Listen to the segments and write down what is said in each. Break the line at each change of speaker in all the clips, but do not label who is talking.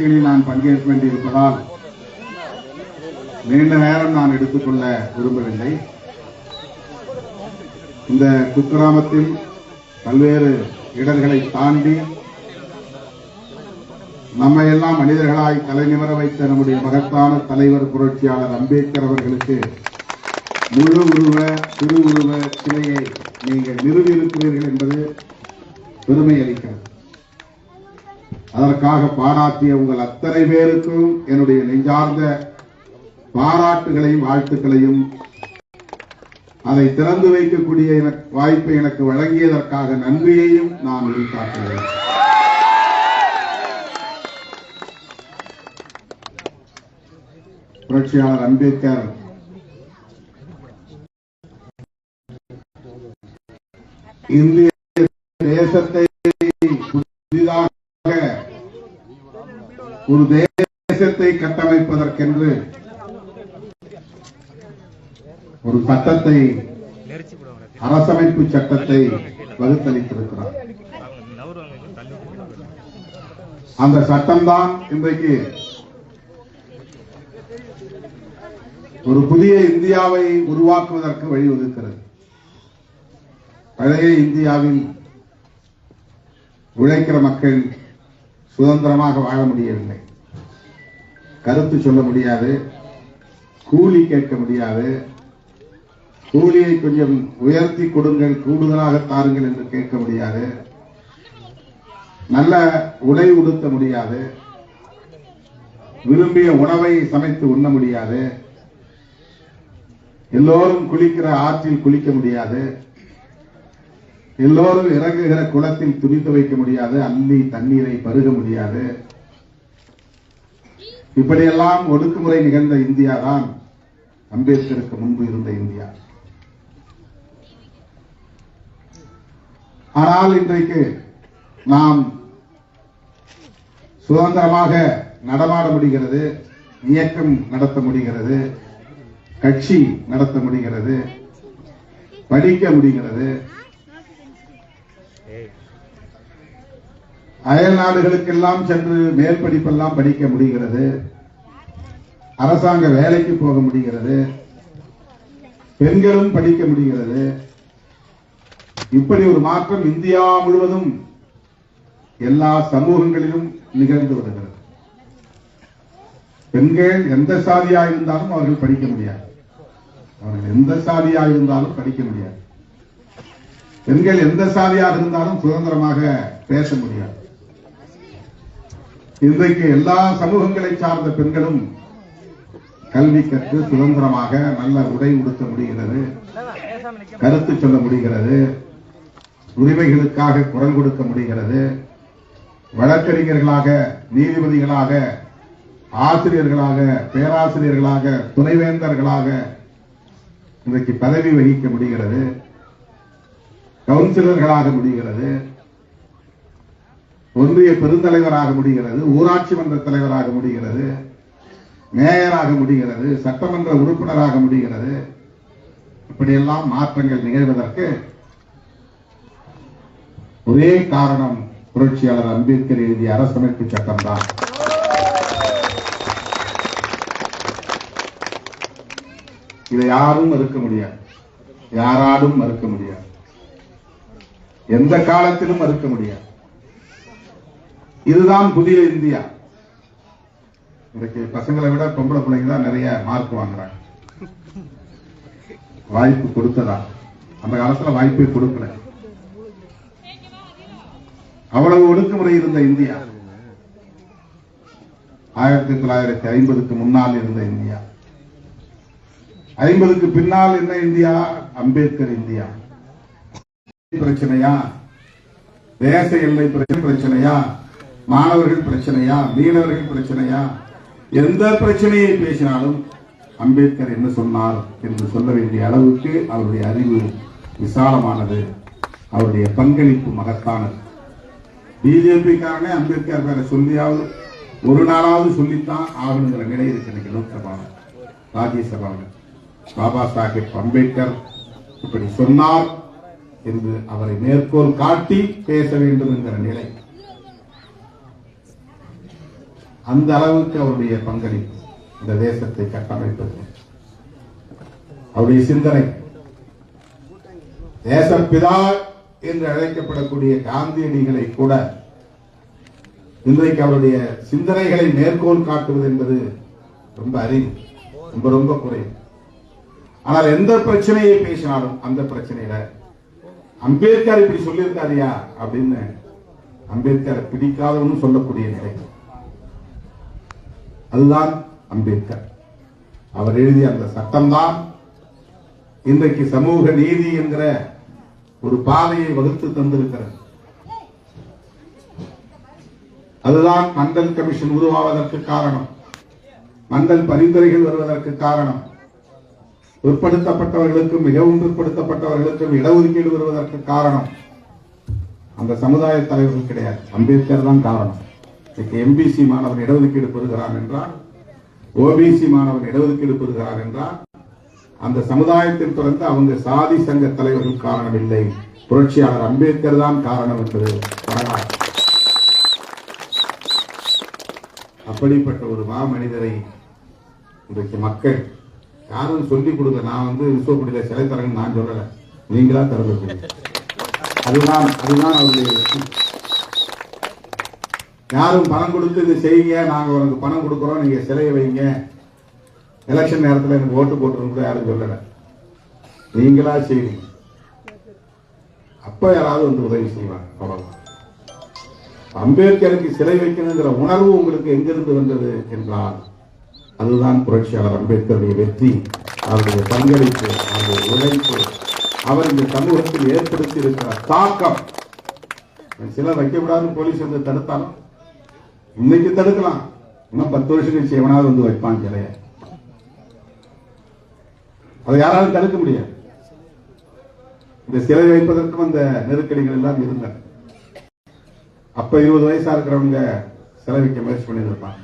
நிகழ்ச்சிகளில் நான் பங்கேற்க வேண்டியிருப்பதால் நீண்ட நேரம் நான் எடுத்துக்கொள்ள விரும்பவில்லை. இந்த குக்கிராமத்தில் பல்வேறு இடர்களை தாண்டி நம்மை எல்லாம் மனிதர்களாய் தலைநிமிர வைத்த நம்முடைய மகத்தான தலைவர் புரட்சியாளர் அம்பேத்கர் அவர்களுக்கு முழு உருவ திரு உருவ சிலையை நீங்கள் நிறுவியிருக்கிறீர்கள் என்பது பெருமை அளிக்கிறது. அதற்காக பாராட்டிய உங்கள் அத்தனை பேருக்கும் என்னுடைய நெஞ்சார்ந்த பாராட்டுகளையும் வாழ்த்துக்களையும் அதை திறந்து வைக்கக்கூடிய வாய்ப்பை எனக்கு வழங்கியதற்காக நன்றியையும் நான் வெளிக்காட்டுகிறேன். புரட்சியாளர் அம்பேத்கர் இந்திய தேசத்தை புதிதாக ஒரு தேசத்தை கட்டமைப்பதற்கென்று ஒரு சட்டத்தை, அரசமைப்பு சட்டத்தை வகுத்தளித்திருக்கிறார். அந்த சட்டம்தான் இன்றைக்கு ஒரு புதிய இந்தியாவை உருவாக்குவதற்கு வழிவகுக்கிறது. பழைய இந்தியாவில் உழைக்கிற மக்கள் சுதந்திரமாக வாழ முடியவில்லை. கருத்து சொல்ல முடியாது, கூலி கேட்க முடியாது, கூலியை கொஞ்சம் உயர்த்தி கொடுங்கள், கூடுதலாக தாருங்கள் என்று கேட்க முடியாது, நல்ல உடை உடுத்த முடியாது, விரும்பிய உணவை சமைத்து உண்ண முடியாது, எல்லோரும் குளிக்கிற ஆற்றில் குளிக்க முடியாது, எல்லோரும் இறங்குகிற குளத்தில் துணி துவைக்க முடியாது, அள்ளி தண்ணீரை பருக முடியாது. இப்படியெல்லாம் ஒடுக்குமுறை நிகழ்ந்த இந்தியா தான் அம்பேத்கருக்கு முன்பு இருந்த இந்தியா. ஆனால் இன்றைக்கு நாம் சுதந்திரமாக நடமாட முடிகிறது, இயக்கம் நடத்த முடிகிறது, கட்சி நடத்த முடிகிறது, படிக்க முடிகிறது, அயல் நாடுகளுக்கெல்லாம் சென்று மேல் படிப்பெல்லாம் படிக்க முடிகிறது, அரசாங்க வேலைக்கு போக முடிகிறது, பெண்களும் படிக்க முடிகிறது. இப்படி ஒரு மாற்றம் இந்தியா முழுவதும் எல்லா சமூகங்களிலும் நிகழ்ந்து வருகிறது. பெண்கள் எந்த சாதியாக இருந்தாலும் அவர்கள் படிக்க முடியாது. அவர்கள் எந்த சாதியாக இருந்தாலும் படிக்க முடியாது. பெண்கள் எந்த சாதியாக இருந்தாலும் சுதந்திரமாக பேச முடியாது. இன்றைக்கு எல்லா சமூகங்களை சார்ந்த பெண்களும் கல்வி கற்று சுதந்திரமாக நல்ல உடை உடுத்த முடிகிறது, கருத்து சொல்ல முடிகிறது, உரிமைகளுக்காக குரல் கொடுக்க முடிகிறது, வழக்கறிஞர்களாக, நீதிபதிகளாக, ஆசிரியர்களாக, பேராசிரியர்களாக, துணைவேந்தர்களாக இன்றைக்கு பதவி வகிக்க முடிகிறது, கவுன்சிலர்களாக முடிகிறது, ஒன்றிய பெருந்தலைவராக முடிகிறது, ஊராட்சி மன்ற தலைவராக முடிகிறது, மேயராக முடிகிறது, சட்டமன்ற உறுப்பினராக முடிகிறது. இப்படியெல்லாம் மாற்றங்கள் நிகழ்வதற்கு ஒரே காரணம் புரட்சியாளர் அம்பேத்கர் எழுதிய அரசமைப்பு சட்டம்தான். இதை யாரும் மறுக்க முடியாது, யாராலும் மறுக்க முடியாது, எந்த காலத்திலும் மறுக்க முடியாது. இதுதான் புதிய இந்தியா. இன்றைக்கு பசங்களை விட பொம்பளை பிள்ளைங்க தான் நிறைய மார்க் வாங்குறாங்க. வாய்ப்பு கொடுத்ததா? அந்த காலத்துல வாய்ப்பே கொடுக்கல. அவ்வளவு ஒடுக்குமுறை இருந்த இந்தியா 1950க்கு முன்னால் இருந்த இந்தியா. 50க்கு பின்னால் என்ன இந்தியா? அம்பேத்கர் இந்தியா. பிரச்சனையா? தேச எல்லை பிரச்சனையா? மாணவர்கள் பிரச்சனையா? மீனவர்கள் பிரச்சனையா? எந்த பிரச்சனையை பேசினாலும் அம்பேத்கர் என்ன சொன்னார் என்று சொல்ல வேண்டிய அளவுக்கு அவருடைய அறிவு விசாலமானது, அவருடைய பங்களிப்பு மகத்தானது. பிஜேபிக்காரனே அம்பேத்கர் பேரை சொல்லியாவது ஒரு நாளாவது சொல்லித்தான் ஆகணுங்கிற நிலை இருக்கு. லோக்சபாவில், ராஜ்யசபாவில் பாபா சாஹேப் அம்பேத்கர் இப்படி சொன்னார் என்று அவரை மேற்கோள் காட்டி பேச வேண்டும் என்கிற நிலை. அந்த அளவுக்கு அவருடைய பங்களிப்பு இந்த தேசத்தை கட்டமைப்பது, அவருடைய சிந்தனை. தேசப்பிதா என்று அழைக்கப்படக்கூடிய காந்தியடிகளை கூட இன்றைக்கு அவருடைய சிந்தனைகளை மேற்கோள் காட்டுவது என்பது ரொம்ப அரிது, ரொம்ப ரொம்ப குறைவு. ஆனால் எந்த பிரச்சனையை பேசினாலும் அந்த பிரச்சனையில அம்பேத்கர் இப்படி சொல்லியிருக்காரியா அப்படின்னு அம்பேத்கரை பிடிக்காதவன்னு சொல்லக்கூடிய நிலை. அதுதான் அம்பேத்கர். அவர் எழுதிய அந்த சட்டம்தான் இன்றைக்கு சமூக நீதி என்கிற ஒரு பாதையை வகுத்து தந்திருக்கிறது. அதுதான் மண்டல் கமிஷன் உருவாவதற்கு காரணம், மண்டல் பரிந்துரைகள் வருவதற்கு காரணம், பிற்படுத்தப்பட்டவர்களுக்கும் மிகவும் பிற்படுத்தப்பட்டவர்களுக்கும் இடஒதுக்கீடு வருவதற்கு காரணம் அந்த சமுதாய தலைவர்கள் கிடையாது, அம்பேத்கர் தான் காரணம். எம்பிசி மாணவன் இடஒதுக்கீடு பெறுகிறான் என்றால், ஓபிசி மாணவன் இடஒதுக்கீடு பெறுகிறான் என்றால் அந்த சமுதாயத்தில் பிறந்த அவங்க சாதி சங்க தலைவர்கள் காரணம் இல்லை, புரட்சியாளர் அம்பேத்கர் தான் காரணம் என்பது வரலாறு. அப்படிப்பட்ட ஒரு மாமனிதரை இன்றைக்கு மக்கள் யாரும் சொல்லிக் கொடுக்க, நான் விஸ்வகுடியில சிலை தரேன்னு நான் சொல்லல, நீங்களா திறந்து. அதுதான் அவருடைய யாரும் பணம் கொடுத்து இது செய்யுங்க, நாங்க உனக்கு பணம் கொடுக்கிறோம், நீங்க சிலையை வைங்க, எலெக்ஷன் நேரத்தில் எனக்கு ஓட்டு போட்டு யாரும் சொல்லல, நீங்களா செய்வீங்க. அப்ப யாராவது உதவி செய்வாங்க, அவ்வளவுதான். அம்பேத்கருக்கு சிலை வைக்கணுங்கிற உணர்வு உங்களுக்கு எங்கிருந்து வந்தது என்றால் அதுதான் புரட்சியாளர் அம்பேத்கருடைய வெற்றி, அவருடைய பங்களிப்பு, அவருடைய உழைப்பு, அவர் இந்த சமூகத்தில் ஏற்படுத்தி இருக்கிற தாக்கம். சிலர் வைக்கக்கூடாதுன்னு போலீஸ் தடுத்தாலும் இன்னைக்கு தடுக்கலாம், இன்னும் 10 வருஷம் கழிச்சு எவனாவது வைப்பான் சிலைய, அதை யாராலும் தடுக்க முடியாது. இந்த சிலை வைப்பதற்கும் அந்த நெருக்கடிகள் எல்லாம் இருந்தன. அப்ப 20 வயசா இருக்கிறவங்க சிலை வைக்க முயற்சி பண்ணியிருப்பாங்க,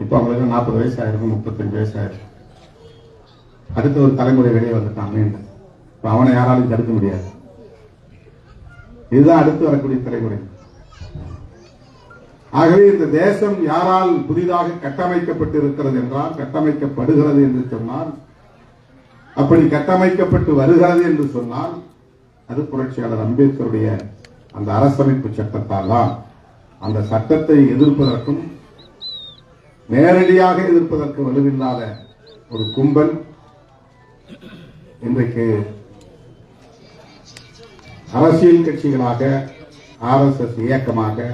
இப்ப அவங்களுக்கு 40 வயசு ஆயிருக்கும், 35 வயசு ஆயிருக்கும். அடுத்த ஒரு தலைமுறை வெளியே வந்துட்டான் மீண்டும், அவனை யாராலும் தடுக்க முடியாது. இதுதான் அடுத்து வரக்கூடிய தலைமுறை. ஆகவே இந்த தேசம் யாரால் புதிதாக கட்டமைக்கப்பட்டு இருக்கிறது என்றால், கட்டமைக்கப்படுகிறது என்று சொன்னால், அப்படி கட்டமைக்கப்பட்டு வருகிறது என்று சொன்னால் அது புரட்சியாளர் அம்பேத்கருடைய அந்த அரசமைப்பு சட்டத்தால் தான். அந்த சட்டத்தை எதிர்ப்பதற்கும் நேரடியாக எதிர்ப்பதற்கு வலுவில்லாத ஒரு கும்பல் இன்றைக்கு அரசியல் கட்சிகளாக, RSS இயக்கமாக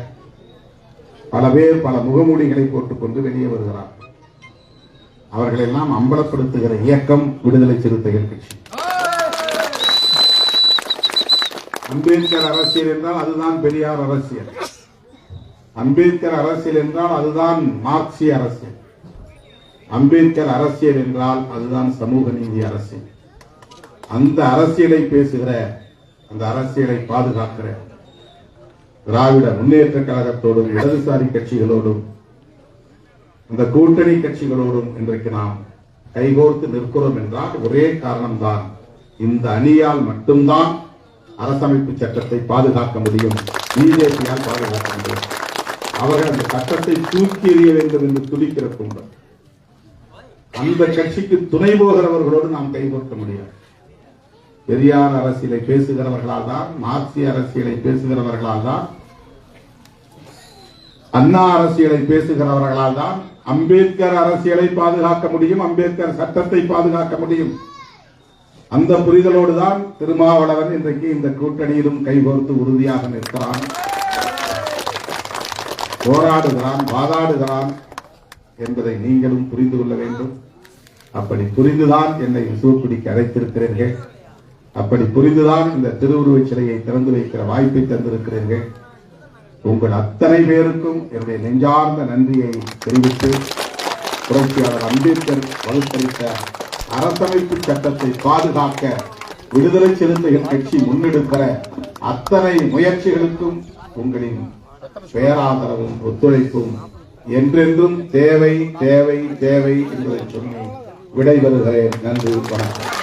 பல பேர் பல முகமூடிகளை போட்டுக்கொண்டு வெளியே வருகிறார். அவர்களெல்லாம் அம்பலப்படுத்துகிற இயக்கம் விடுதலை சிறுத்தைகள் கட்சி. அம்பேத்கர் அரசியல் என்றால் அதுதான் பெரியார் அரசியல், அம்பேத்கர் அரசியல் என்றால் அதுதான் மார்க்சிய அரசியல், அம்பேத்கர் அரசியல் என்றால் அதுதான் சமூக நீதி அரசியல். அந்த அரசியலை பேசுகிற, அந்த அரசியலை பாதுகாக்கிற திராவிட முன்னேற்ற கழகத்தோடும் இடதுசாரி கட்சிகளோடும் இந்த கூட்டணி கட்சிகளோடும் இன்றைக்கு நாம் கைகோர்த்து நிற்கிறோம் என்றால் ஒரே காரணம்தான், இந்த அணியால் மட்டும்தான் அரசமைப்பு சட்டத்தை பாதுகாக்க முடியும், பிஜேபியால் பாதுகாக்க முடியும். அவர்கள் அந்த சட்டத்தை தூக்கி எறிய வேண்டும் என்று துடிக்கிற கும்பல், அந்த கட்சிக்கு துணை போகிறவர்களோடு நாம் கைகோர்க்க முடியாது. பெரியார் அரசியலை பேசுகிறவர்களால் தான், மார்க்சிய அரசியலை பேசுகிறவர்களால் தான், அண்ணா அரசியலை பேசுகிறவர்களால் தான் அம்பேத்கர் அரசியலை பாதுகாக்க முடியும், அம்பேத்கர் சட்டத்தை பாதுகாக்க முடியும். அந்த புரிதலோடு தான் திருமாவளவன் இன்றைக்கு இந்த கூட்டணியிலும் கைகோர்த்து உறுதியாக நிற்கிறான், போராடுகிறான், வாதாடுகிறான் என்பதை நீங்களும் புரிந்து கொள்ள வேண்டும். அப்படி புரிந்துதான் என்னை விசுவக்குடிக்கு அழைத்திருக்கிறீர்கள், அப்படி புரிந்துதான் இந்த திருவுருவச் சிலையை திறந்து வைக்கிற வாய்ப்பை தந்திருக்கிறீர்கள். உங்கள் அத்தனை பேருக்கும் என்னுடைய நெஞ்சார்ந்த நன்றியை தெரிவித்து, புரட்சியாளர் அம்பேத்கர் வகுத்தளித்த அரசமைப்பு சட்டத்தை பாதுகாக்க விடுதலை சிறுத்தைகள் கட்சி முன்னெடுக்கிற அத்தனை முயற்சிகளுக்கும் உங்களின் பேராதரவும் ஒத்துழைப்பும் என்றென்றும் தேவை தேவை தேவை என்பதை சொல்லி விடைபெறுகிறேன். நன்றி, வணக்கம்.